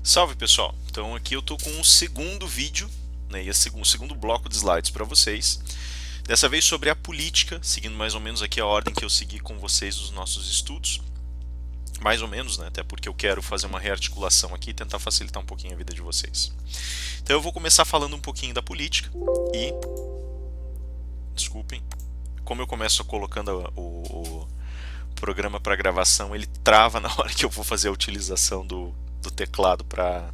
Salve pessoal! Então aqui eu estou com o segundo vídeo, né, e o segundo bloco de slides para vocês. Dessa vez sobre a política, seguindo mais ou menos aqui a ordem que eu segui com vocês nos nossos estudos. Mais ou menos, né, até porque eu quero fazer uma rearticulação aqui e tentar facilitar um pouquinho a vida de vocês. Então eu vou começar falando um pouquinho da política e, desculpem, como eu começo colocando o programa para gravação, ele trava na hora que eu vou fazer a utilização do teclado para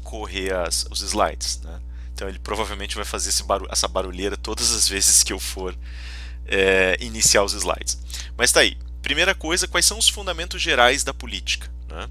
correr os slides, né? Então ele provavelmente vai fazer essa barulheira todas as vezes que eu for iniciar os slides. Mas tá aí. Primeira coisa, quais são os fundamentos gerais da política, né?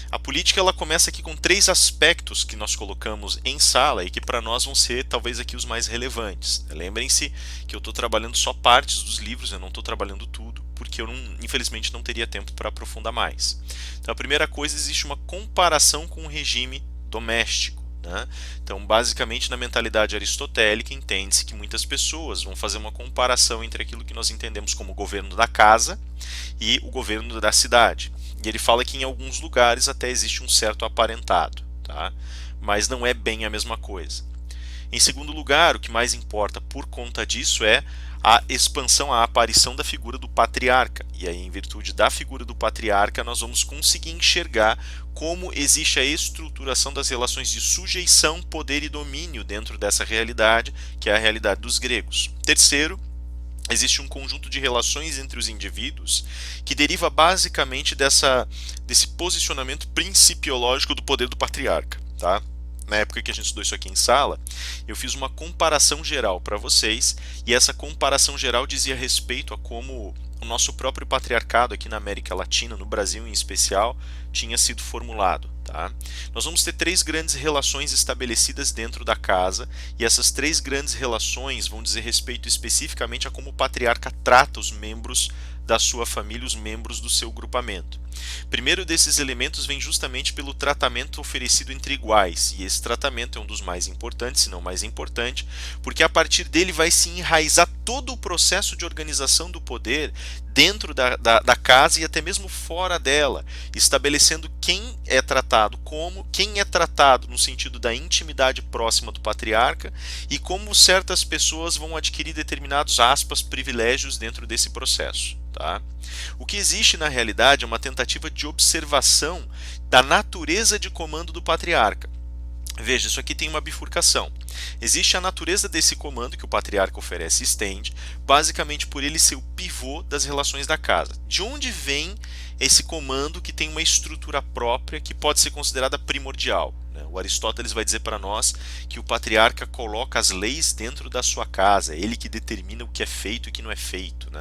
A política ela começa aqui com três aspectos que nós colocamos em sala e que para nós vão ser talvez aqui os mais relevantes. Lembrem-se que eu estou trabalhando só partes dos livros, eu não estou trabalhando tudo, porque eu infelizmente não teria tempo para aprofundar mais. Então a primeira coisa, existe uma comparação com o regime doméstico. Né? Então, basicamente, na mentalidade aristotélica, entende-se que muitas pessoas vão fazer uma comparação entre aquilo que nós entendemos como o governo da casa e o governo da cidade. E ele fala que em alguns lugares até existe um certo aparentado, tá? Mas não é bem a mesma coisa. Em segundo lugar, o que mais importa por conta disso é a expansão, a aparição da figura do patriarca. E aí, em virtude da figura do patriarca, nós vamos conseguir enxergar como existe a estruturação das relações de sujeição, poder e domínio dentro dessa realidade, que é a realidade dos gregos. Terceiro, existe um conjunto de relações entre os indivíduos que deriva basicamente desse posicionamento principiológico do poder do patriarca, tá? Na época que a gente estudou isso aqui em sala, eu fiz uma comparação geral para vocês, e essa comparação geral dizia respeito a como o nosso próprio patriarcado aqui na América Latina, no Brasil em especial, tinha sido formulado. Tá? Nós vamos ter três grandes relações estabelecidas dentro da casa, e essas três grandes relações vão dizer respeito especificamente a como o patriarca trata os membros da sua família, os membros do seu grupamento. Primeiro desses elementos vem justamente pelo tratamento oferecido entre iguais, e esse tratamento é um dos mais importantes, se não mais importante, porque a partir dele vai se enraizar todo o processo de organização do poder dentro da casa e até mesmo fora dela, estabelecendo quem é tratado como, quem é tratado no sentido da intimidade próxima do patriarca e como certas pessoas vão adquirir determinados aspas privilégios dentro desse processo. Tá? O que existe na realidade é uma tentativa de observação da natureza de comando do patriarca. Veja, isso aqui tem uma bifurcação. Existe a natureza desse comando que o patriarca oferece e estende, basicamente por ele ser o pivô das relações da casa. De onde vem esse comando que tem uma estrutura própria que pode ser considerada primordial? O Aristóteles vai dizer para nós que o patriarca coloca as leis dentro da sua casa, é ele que determina o que é feito e o que não é feito.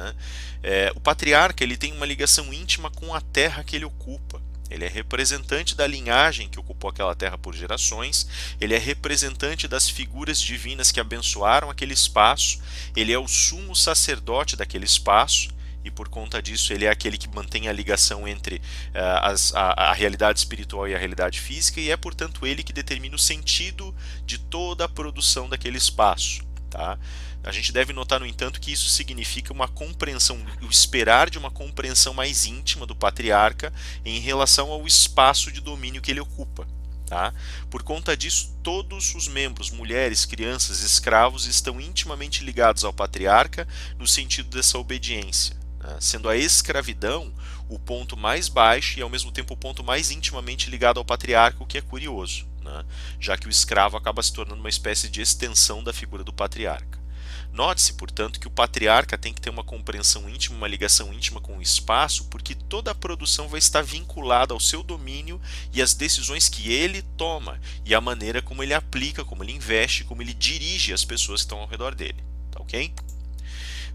O patriarca ele tem uma ligação íntima com a terra que ele ocupa. Ele é representante da linhagem que ocupou aquela terra por gerações, ele é representante das figuras divinas que abençoaram aquele espaço, ele é o sumo sacerdote daquele espaço, e por conta disso ele é aquele que mantém a ligação entre a realidade espiritual e a realidade física, e é portanto ele que determina o sentido de toda a produção daquele espaço. Tá? A gente deve notar, no entanto, que isso significa uma compreensão, o esperar de uma compreensão mais íntima do patriarca em relação ao espaço de domínio que ele ocupa. Tá? Por conta disso, todos os membros, mulheres, crianças, escravos, estão intimamente ligados ao patriarca no sentido dessa obediência, né? Sendo a escravidão o ponto mais baixo e ao mesmo tempo o ponto mais intimamente ligado ao patriarca, o que é curioso, né? Já que o escravo acaba se tornando uma espécie de extensão da figura do patriarca. Note-se, portanto, que o patriarca tem que ter uma compreensão íntima, uma ligação íntima com o espaço, porque toda a produção vai estar vinculada ao seu domínio e às decisões que ele toma, e a maneira como ele aplica, como ele investe, como ele dirige as pessoas que estão ao redor dele. Tá ok?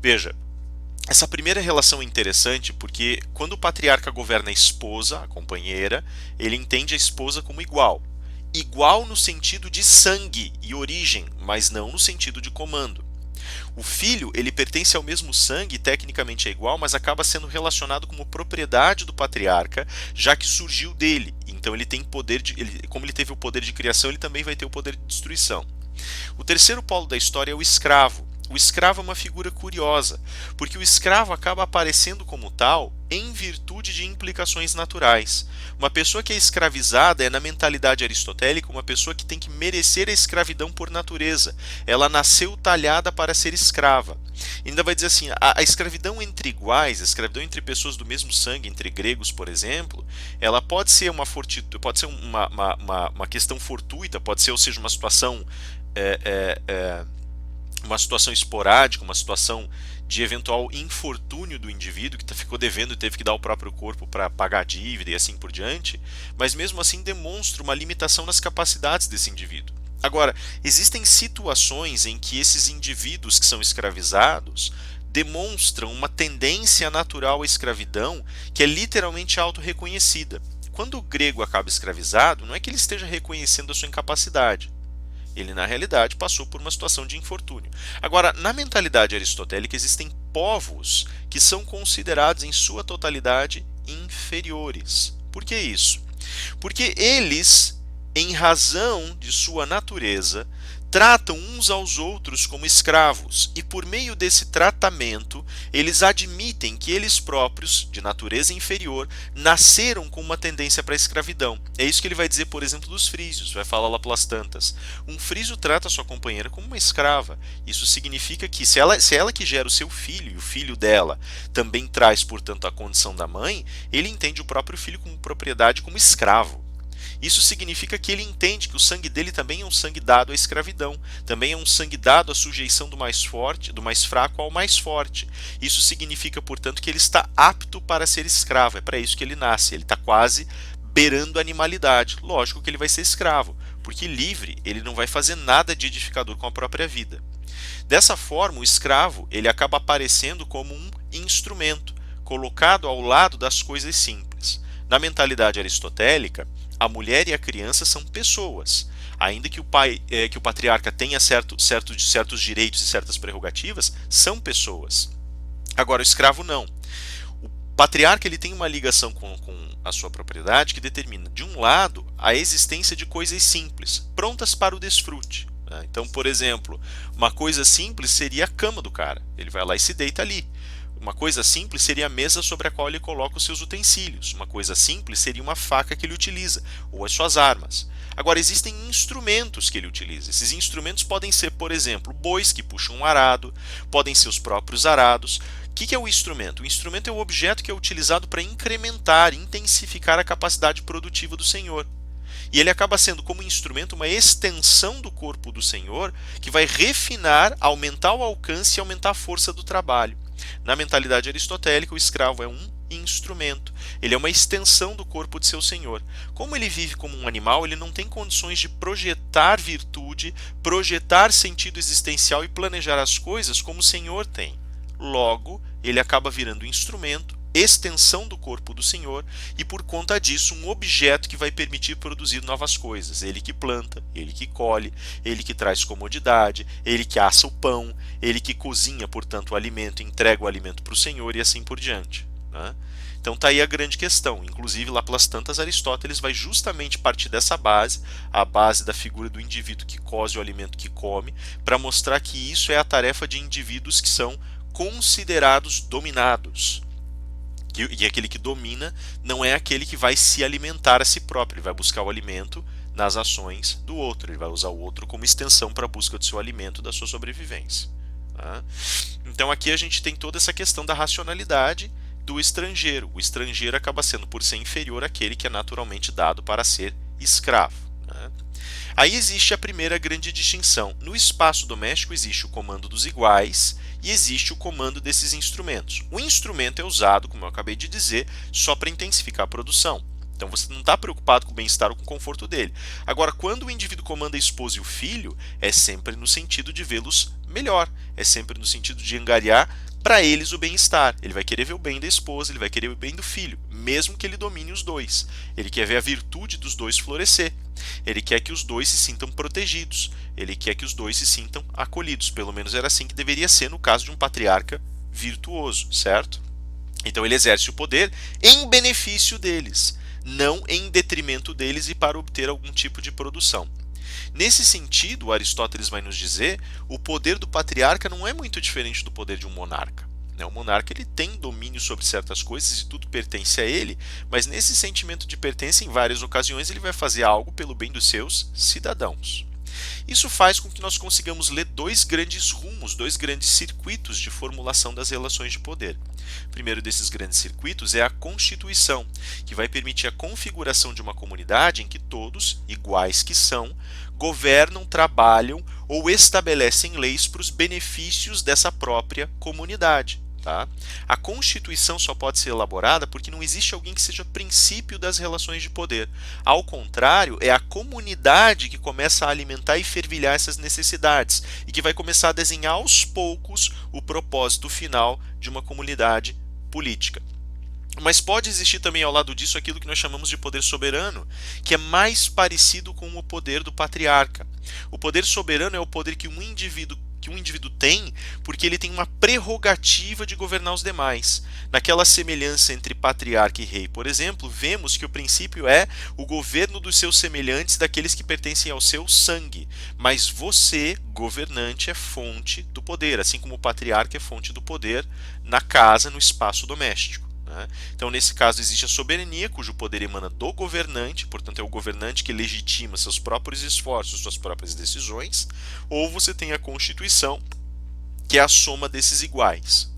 Veja, essa primeira relação é interessante porque quando o patriarca governa a esposa, a companheira, ele entende a esposa como igual. Igual no sentido de sangue e origem, mas não no sentido de comando. O filho, ele pertence ao mesmo sangue, tecnicamente é igual, mas acaba sendo relacionado como propriedade do patriarca, já que surgiu dele. Então ele tem poder como ele teve o poder de criação, ele também vai ter o poder de destruição. O terceiro polo da história é o escravo. o escravo é uma figura curiosa, porque o escravo acaba aparecendo como tal em virtude de implicações naturais. Uma pessoa que é escravizada é, na mentalidade aristotélica, uma pessoa que tem que merecer a escravidão por natureza. Ela nasceu talhada para ser escrava. E ainda vai dizer assim, a escravidão entre iguais, a escravidão entre pessoas do mesmo sangue, entre gregos, por exemplo, ela pode ser uma questão fortuita, pode ser, ou seja, é, é, é, uma situação esporádica, uma situação de eventual infortúnio do indivíduo que ficou devendo e teve que dar o próprio corpo para pagar a dívida e assim por diante, mas mesmo assim demonstra uma limitação nas capacidades desse indivíduo. Agora, existem situações em que esses indivíduos que são escravizados demonstram uma tendência natural à escravidão que é literalmente autorreconhecida. Quando o grego acaba escravizado, não é que ele esteja reconhecendo a sua incapacidade. Ele, na realidade, passou por uma situação de infortúnio. Agora, na mentalidade aristotélica, existem povos que são considerados, em sua totalidade, inferiores. Por que isso? Porque eles, em razão de sua natureza, tratam uns aos outros como escravos, e por meio desse tratamento, eles admitem que eles próprios, de natureza inferior, nasceram com uma tendência para a escravidão. É isso que ele vai dizer, por exemplo, dos frísios, vai falar lá pelas tantas. Um frísio trata sua companheira como uma escrava. Isso significa que, se ela que gera o seu filho, e o filho dela também traz, portanto, a condição da mãe, ele entende o próprio filho como propriedade, como escravo. Isso significa que ele entende que o sangue dele também é um sangue dado à escravidão, também é um sangue dado à sujeição do mais forte, do mais fraco ao mais forte. Isso significa, portanto, que ele está apto para ser escravo. É para isso que ele nasce. Ele está quase beirando a animalidade. Lógico que ele vai ser escravo, porque livre ele não vai fazer nada de edificador com a própria vida. Dessa forma, o escravo ele acaba aparecendo como um instrumento, colocado ao lado das coisas simples. Na mentalidade aristotélica, a mulher e a criança são pessoas. Ainda que que o patriarca tenha certos direitos e certas prerrogativas, são pessoas. Agora, o escravo não. O patriarca ele tem uma ligação com a sua propriedade que determina, de um lado, a existência de coisas simples, prontas para o desfrute. Então, por exemplo, uma coisa simples seria a cama do cara. Ele vai lá e se deita ali. Uma coisa simples seria a mesa sobre a qual ele coloca os seus utensílios. Uma coisa simples seria uma faca que ele utiliza, ou as suas armas. Agora, existem instrumentos que ele utiliza. Esses instrumentos podem ser, por exemplo, bois que puxam um arado, podem ser os próprios arados. O que é o instrumento? O instrumento é o objeto que é utilizado para incrementar, intensificar a capacidade produtiva do senhor. E ele acaba sendo, como instrumento, uma extensão do corpo do senhor que vai refinar, aumentar o alcance e aumentar a força do trabalho. Na mentalidade aristotélica, o escravo é um instrumento. Ele é uma extensão do corpo de seu senhor. Como ele vive como um animal, ele não tem condições de projetar virtude, projetar sentido existencial e planejar as coisas como o senhor tem. Logo, ele acaba virando um instrumento, extensão do corpo do senhor e, por conta disso, um objeto que vai permitir produzir novas coisas. Ele que planta, ele que colhe, ele que traz comodidade, ele que assa o pão, ele que cozinha, portanto, o alimento, entrega o alimento para o senhor e assim por diante. Então está aí a grande questão. Inclusive, lá pelas tantas, Aristóteles vai justamente partir dessa base, a base da figura do indivíduo que cose o alimento que come, para mostrar que isso é a tarefa de indivíduos que são considerados dominados. E aquele que domina não é aquele que vai se alimentar a si próprio, ele vai buscar o alimento nas ações do outro, ele vai usar o outro como extensão para a busca do seu alimento, da sua sobrevivência. Então aqui a gente tem toda essa questão da racionalidade do estrangeiro. O estrangeiro acaba sendo, por ser inferior, àquele que é naturalmente dado para ser escravo. Aí existe a primeira grande distinção. No espaço doméstico existe o comando dos iguais e existe o comando desses instrumentos. O instrumento é usado, como eu acabei de dizer, só para intensificar a produção. Então você não está preocupado com o bem-estar ou com o conforto dele. Agora, quando o indivíduo comanda a esposa e o filho, é sempre no sentido de vê-los melhor, é sempre no sentido de angariar para eles o bem-estar. Ele vai querer ver o bem da esposa, ele vai querer o bem do filho, mesmo que ele domine os dois. Ele quer ver a virtude dos dois florescer. Ele quer que os dois se sintam protegidos. Ele quer que os dois se sintam acolhidos. Pelo menos era assim que deveria ser no caso de um patriarca virtuoso, certo? Então ele exerce o poder em benefício deles, não em detrimento deles e para obter algum tipo de produção. Nesse sentido, Aristóteles vai nos dizer, o poder do patriarca não é muito diferente do poder de um monarca. O monarca ele tem domínio sobre certas coisas e tudo pertence a ele, mas nesse sentimento de pertença, em várias ocasiões, ele vai fazer algo pelo bem dos seus cidadãos. Isso faz com que nós consigamos ler dois grandes rumos, dois grandes circuitos de formulação das relações de poder. O primeiro desses grandes circuitos é a Constituição, que vai permitir a configuração de uma comunidade em que todos, iguais que são, governam, trabalham ou estabelecem leis para os benefícios dessa própria comunidade. Tá? A Constituição só pode ser elaborada porque não existe alguém que seja princípio das relações de poder. Ao contrário, é a comunidade que começa a alimentar e fervilhar essas necessidades e que vai começar a desenhar aos poucos o propósito final de uma comunidade política. Mas pode existir também ao lado disso aquilo que nós chamamos de poder soberano, que é mais parecido com o poder do patriarca. O poder soberano é o poder que um indivíduo tem porque ele tem uma prerrogativa de governar os demais. Naquela semelhança entre patriarca e rei, por exemplo, vemos que o princípio é o governo dos seus semelhantes, daqueles que pertencem ao seu sangue. Mas você, governante, é fonte do poder, assim como o patriarca é fonte do poder na casa, no espaço doméstico. Então, nesse caso, existe a soberania, cujo poder emana do governante, portanto, é o governante que legitima seus próprios esforços, suas próprias decisões, ou você tem a Constituição, que é a soma desses iguais.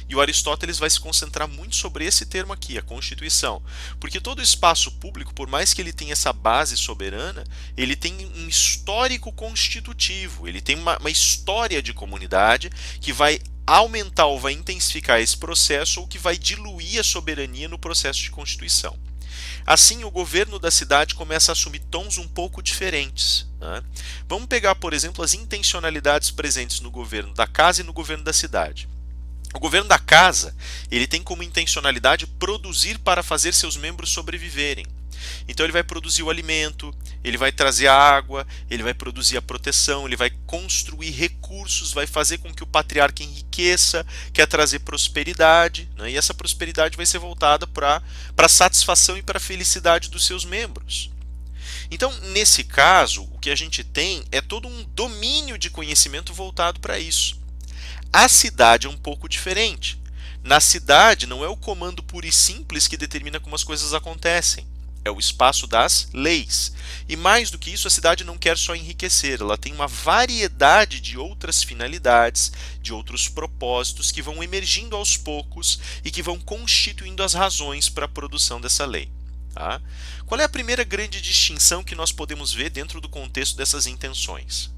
E o Aristóteles vai se concentrar muito sobre esse termo aqui, a Constituição, porque todo espaço público, por mais que ele tenha essa base soberana, ele tem um histórico constitutivo, ele tem uma história de comunidade que vai aumentar ou vai intensificar esse processo ou que vai diluir a soberania no processo de constituição. Assim, o governo da cidade começa a assumir tons um pouco diferentes. Vamos pegar, por exemplo, as intencionalidades presentes no governo da casa e no governo da cidade. O governo da casa, ele tem como intencionalidade produzir para fazer seus membros sobreviverem. Então ele vai produzir o alimento, ele vai trazer a água, ele vai produzir a proteção, ele vai construir recursos, vai fazer com que o patriarca enriqueça, quer trazer prosperidade, e essa prosperidade vai ser voltada para a satisfação e para a felicidade dos seus membros. Então, nesse caso, o que a gente tem é todo um domínio de conhecimento voltado para isso. A cidade é um pouco diferente. Na cidade, não é o comando puro e simples que determina como as coisas acontecem. É o espaço das leis. E mais do que isso, a cidade não quer só enriquecer, ela tem uma variedade de outras finalidades, de outros propósitos que vão emergindo aos poucos e que vão constituindo as razões para a produção dessa lei. Tá? Qual é a primeira grande distinção que nós podemos ver dentro do contexto dessas intenções?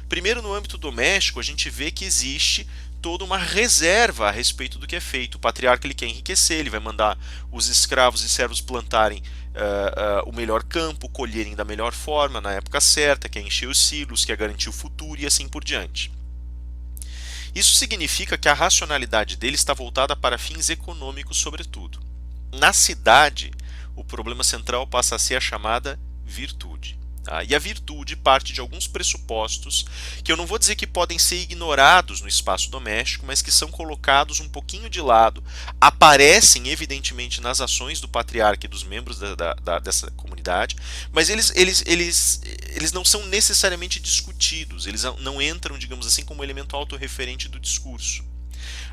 Primeiro, no âmbito doméstico, a gente vê que existe toda uma reserva a respeito do que é feito. O patriarca ele quer enriquecer, ele vai mandar os escravos e servos plantarem o melhor campo, colherem da melhor forma, na época certa, quer encher os silos, quer garantir o futuro e assim por diante. Isso significa que a racionalidade dele está voltada para fins econômicos, sobretudo. Na cidade, o problema central passa a ser a chamada virtude. E a virtude parte de alguns pressupostos que eu não vou dizer que podem ser ignorados no espaço doméstico, mas que são colocados um pouquinho de lado, aparecem evidentemente nas ações do patriarca e dos membros dessa comunidade, mas eles não são necessariamente discutidos, eles não entram, digamos assim, como elemento autorreferente do discurso.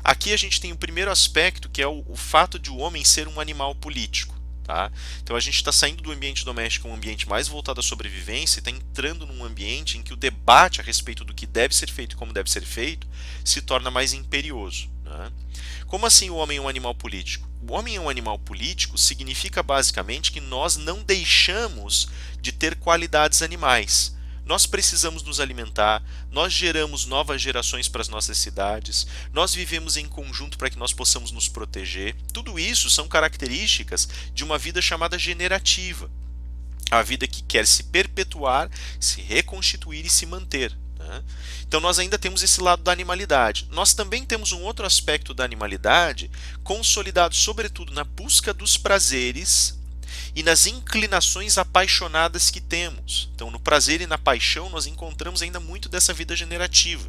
Aqui a gente tem o primeiro aspecto, que é o fato de o homem ser um animal político. Tá? Então a gente está saindo do ambiente doméstico, um ambiente mais voltado à sobrevivência, e está entrando num ambiente em que o debate a respeito do que deve ser feito e como deve ser feito se torna mais imperioso. Né? Como assim o homem é um animal político? O homem é um animal político significa basicamente que nós não deixamos de ter qualidades animais. Nós precisamos nos alimentar, nós geramos novas gerações para as nossas cidades, nós vivemos em conjunto para que nós possamos nos proteger. Tudo isso são características de uma vida chamada generativa. A vida que quer se perpetuar, se reconstituir e se manter. Né? Então nós ainda temos esse lado da animalidade. Nós também temos um outro aspecto da animalidade, consolidado sobretudo na busca dos prazeres e nas inclinações apaixonadas que temos. Então, no prazer e na paixão, nós encontramos ainda muito dessa vida generativa.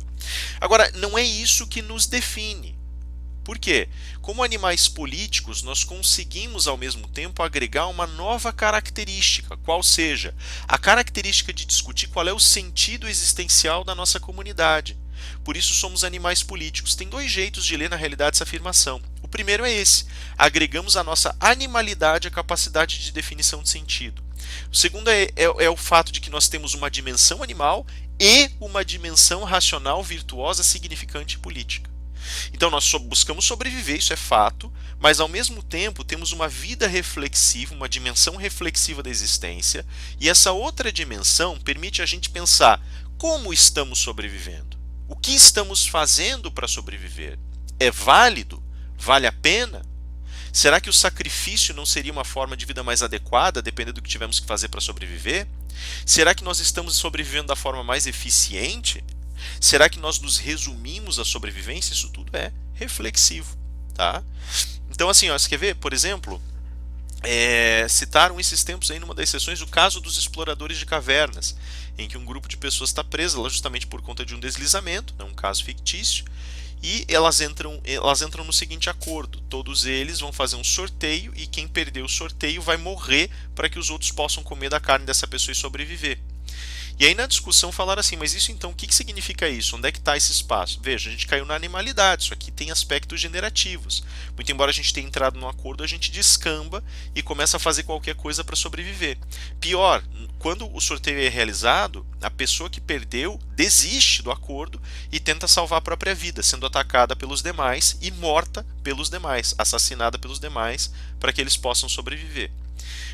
Agora, não é isso que nos define. Por quê? Como animais políticos, nós conseguimos ao mesmo tempo agregar uma nova característica, qual seja a característica de discutir qual é o sentido existencial da nossa comunidade. Por isso somos animais políticos. Tem dois jeitos de ler na realidade essa afirmação. O primeiro é esse: agregamos à nossa animalidade a capacidade de definição de sentido. O segundo é o fato de que nós temos uma dimensão animal e uma dimensão racional, virtuosa, significante e política. Então nós buscamos sobreviver, isso é fato, mas ao mesmo tempo temos uma vida reflexiva, uma dimensão reflexiva da existência, e essa outra dimensão permite a gente pensar como estamos sobrevivendo. O que estamos fazendo para sobreviver? É válido? Vale a pena? Será que o sacrifício não seria uma forma de vida mais adequada, dependendo do que tivemos que fazer para sobreviver? Será que nós estamos sobrevivendo da forma mais eficiente? Será que nós nos resumimos à sobrevivência? Isso tudo é reflexivo, tá? Então, assim, ó, você quer ver, por exemplo, citaram esses tempos aí numa das sessões o caso dos exploradores de cavernas, em que um grupo de pessoas está preso lá justamente por conta de um deslizamento, um caso fictício, e elas entram no seguinte acordo: todos eles vão fazer um sorteio e quem perder o sorteio vai morrer para que os outros possam comer da carne dessa pessoa e sobreviver. E aí na discussão falaram assim, mas isso então, o que significa isso? Onde é que está esse espaço? Veja, a gente caiu na animalidade, isso aqui tem aspectos generativos. Muito embora a gente tenha entrado num acordo, a gente descamba e começa a fazer qualquer coisa para sobreviver. Pior, quando o sorteio é realizado, a pessoa que perdeu desiste do acordo e tenta salvar a própria vida, sendo atacada pelos demais e morta pelos demais, assassinada pelos demais, para que eles possam sobreviver.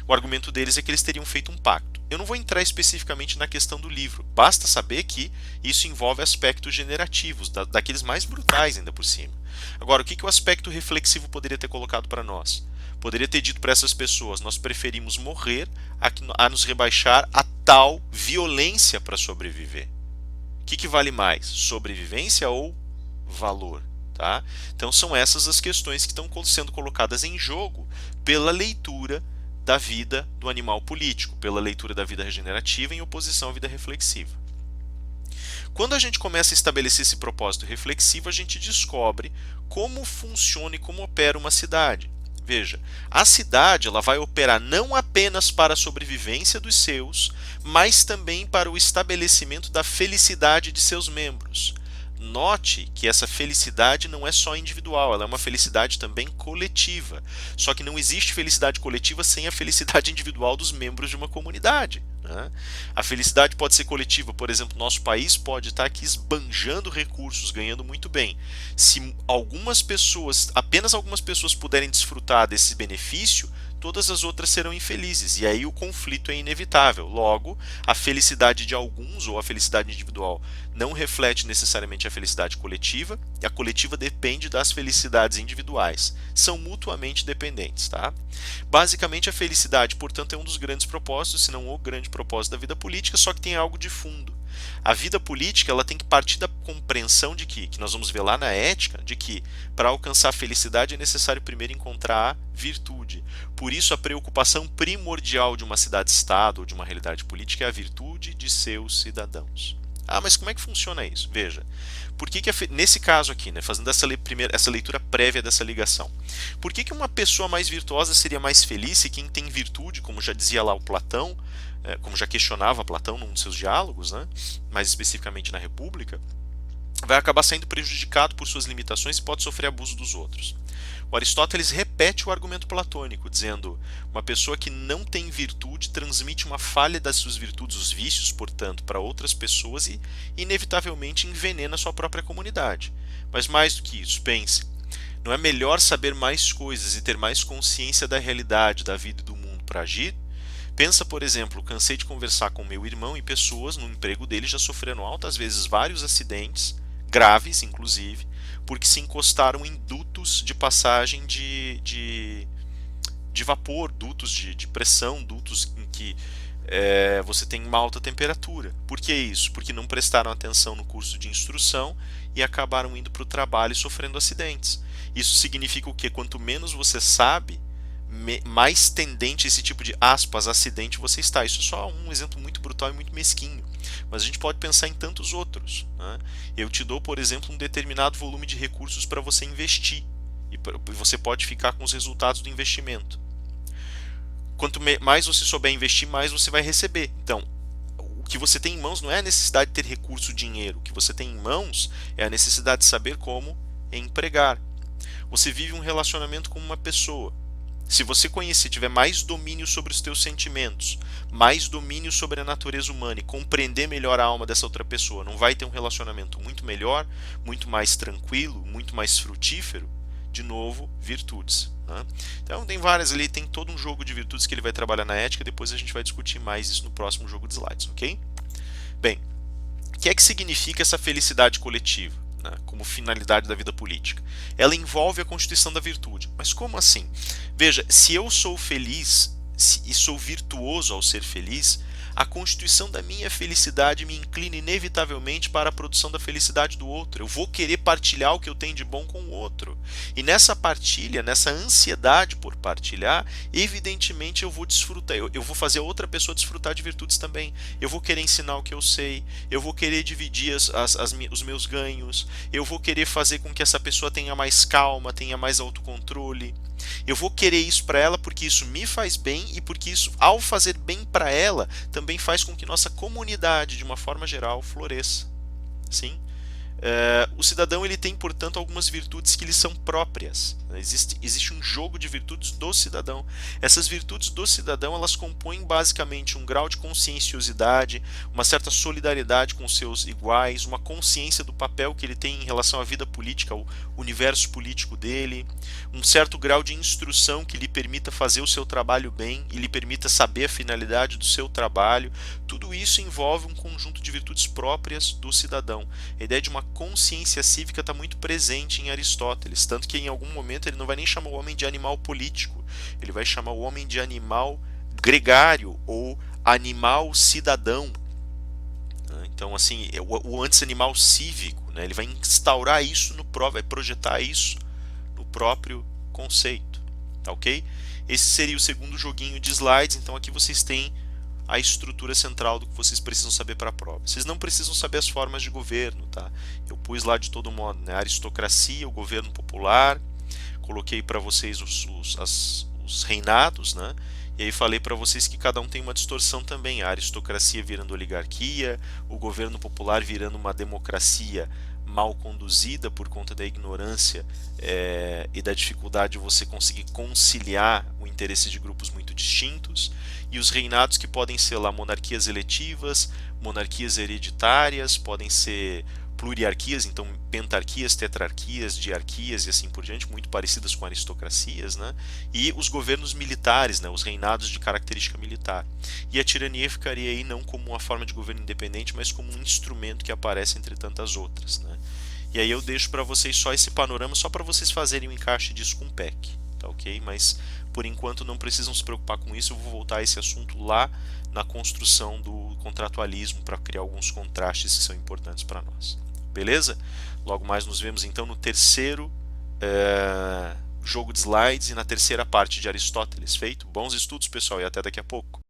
O argumento deles é que eles teriam feito um pacto. Eu não vou entrar especificamente na questão do livro, basta saber que isso envolve aspectos generativos, daqueles mais brutais ainda por cima. Agora, o que o aspecto reflexivo poderia ter colocado para nós? Poderia ter dito para essas pessoas: nós preferimos morrer a nos rebaixar a tal violência para sobreviver. O que vale mais, sobrevivência ou valor? Tá? Então são essas as questões que estão sendo colocadas em jogo pela leitura da vida do animal político, pela leitura da vida regenerativa em oposição à vida reflexiva. Quando a gente começa a estabelecer esse propósito reflexivo, a gente descobre como funciona e como opera uma cidade. Veja, a cidade ela vai operar não apenas para a sobrevivência dos seus, mas também para o estabelecimento da felicidade de seus membros. Note que essa felicidade não é só individual, ela é uma felicidade também coletiva. Só que não existe felicidade coletiva sem a felicidade individual dos membros de uma comunidade, né? A felicidade pode ser coletiva, por exemplo, nosso país pode estar aqui esbanjando recursos, ganhando muito bem. Se apenas algumas pessoas puderem desfrutar desse benefício, todas as outras serão infelizes, e aí o conflito é inevitável. Logo, a felicidade de alguns ou a felicidade individual não reflete necessariamente a felicidade coletiva, e a coletiva depende das felicidades individuais. São mutuamente dependentes, tá? Basicamente, a felicidade, portanto, é um dos grandes propósitos, se não o grande propósito da vida política, só que tem algo de fundo. A vida política ela tem que partir da compreensão de que nós vamos ver lá na ética, de que para alcançar a felicidade é necessário primeiro encontrar a virtude. Por isso a preocupação primordial de uma cidade-estado ou de uma realidade política é a virtude de seus cidadãos. Ah, mas como é que funciona isso? Veja, nesse caso aqui, né, fazendo essa leitura prévia dessa ligação, por que uma pessoa mais virtuosa seria mais feliz se quem tem virtude, como já dizia lá o Platão, como já questionava Platão num de seus diálogos, né, mais especificamente na República, vai acabar sendo prejudicado por suas limitações e pode sofrer abuso dos outros? O Aristóteles repete o argumento platônico, dizendo: uma pessoa que não tem virtude transmite uma falha das suas virtudes, os vícios, portanto, para outras pessoas e, inevitavelmente, envenena a sua própria comunidade. Mas mais do que isso, pense, não é melhor saber mais coisas e ter mais consciência da realidade, da vida e do mundo para agir? Pensa, por exemplo, cansei de conversar com meu irmão e pessoas no emprego dele já sofreram altas vezes vários acidentes, graves inclusive, porque se encostaram em dutos de passagem de vapor, dutos de pressão, dutos em que você tem uma alta temperatura. Por que isso? Porque não prestaram atenção no curso de instrução e acabaram indo para o trabalho e sofrendo acidentes. Isso significa o quê? Quanto menos você sabe, mais tendente a esse tipo de, aspas, acidente você está. Isso é só um exemplo muito brutal e muito mesquinho. Mas a gente pode pensar em tantos outros, né? Eu te dou, por exemplo, um determinado volume de recursos para você investir. e você pode ficar com os resultados do investimento. Quanto mais você souber investir, mais você vai receber. Então, o que você tem em mãos não é a necessidade de ter recurso, dinheiro. O que você tem em mãos é a necessidade de saber como empregar. Você vive um relacionamento com uma pessoa. Se você conhecer, tiver mais domínio sobre os teus sentimentos, mais domínio sobre a natureza humana e compreender melhor a alma dessa outra pessoa, não vai ter um relacionamento muito melhor, muito mais tranquilo, muito mais frutífero? De novo, virtudes. Né? Então tem várias ali, tem todo um jogo de virtudes que ele vai trabalhar na ética, depois a gente vai discutir mais isso no próximo jogo de slides, ok? Bem, o que é que significa essa felicidade coletiva, né, como finalidade da vida política? Ela envolve a constituição da virtude. Mas como assim? Veja, se eu sou feliz e sou virtuoso ao ser feliz, a constituição da minha felicidade me inclina inevitavelmente para a produção da felicidade do outro. Eu vou querer partilhar o que eu tenho de bom com o outro. E nessa partilha, nessa ansiedade por partilhar, evidentemente eu vou desfrutar, eu vou fazer a outra pessoa desfrutar de virtudes também. Eu vou querer ensinar o que eu sei, eu vou querer dividir os meus ganhos, eu vou querer fazer com que essa pessoa tenha mais calma, tenha mais autocontrole. Eu vou querer isso para ela porque isso me faz bem e porque isso, ao fazer bem para ela, também faz com que nossa comunidade, de uma forma geral, floresça. Sim? O cidadão ele tem, portanto, algumas virtudes que lhe são próprias. Existe um jogo de virtudes do cidadão. Essas virtudes do cidadão elas compõem basicamente um grau de conscienciosidade, uma certa solidariedade com os seus iguais, uma consciência do papel que ele tem em relação à vida política, ao universo político dele, um certo grau de instrução que lhe permita fazer o seu trabalho bem e lhe permita saber a finalidade do seu trabalho. Tudo isso envolve um conjunto de virtudes próprias do cidadão. A ideia de uma consciência cívica está muito presente em Aristóteles, tanto que em algum momento ele não vai nem chamar o homem de animal político, ele vai chamar o homem de animal gregário ou animal cidadão. Então, assim, o antes animal cívico, né? Ele vai instaurar isso vai projetar isso no próprio conceito, tá ok? Esse seria o segundo joguinho de slides, então aqui vocês têm a estrutura central do que vocês precisam saber para a prova. Vocês não precisam saber as formas de governo, tá? Eu pus lá de todo modo, né? A aristocracia, o governo popular, coloquei para vocês os reinados, né? E aí falei para vocês que cada um tem uma distorção também, a aristocracia virando oligarquia, o governo popular virando uma democracia mal conduzida por conta da ignorância e da dificuldade de você conseguir conciliar o interesse de grupos muito distintos, e os reinados que podem ser lá monarquias eletivas, monarquias hereditárias, podem ser pluriarquias, então pentarquias, tetrarquias, diarquias e assim por diante, muito parecidas com aristocracias, né? E os governos militares, né? Os reinados de característica militar. E a tirania ficaria aí não como uma forma de governo independente, mas como um instrumento que aparece entre tantas outras, né? E aí eu deixo para vocês só esse panorama, só para vocês fazerem o encaixe disso com o PEC, tá ok? Mas por enquanto não precisam se preocupar com isso, eu vou voltar a esse assunto lá na construção do contratualismo para criar alguns contrastes que são importantes para nós. Beleza? Logo mais nos vemos então no terceiro jogo de slides e na terceira parte de Aristóteles. Feito? Bons estudos, pessoal, e até daqui a pouco.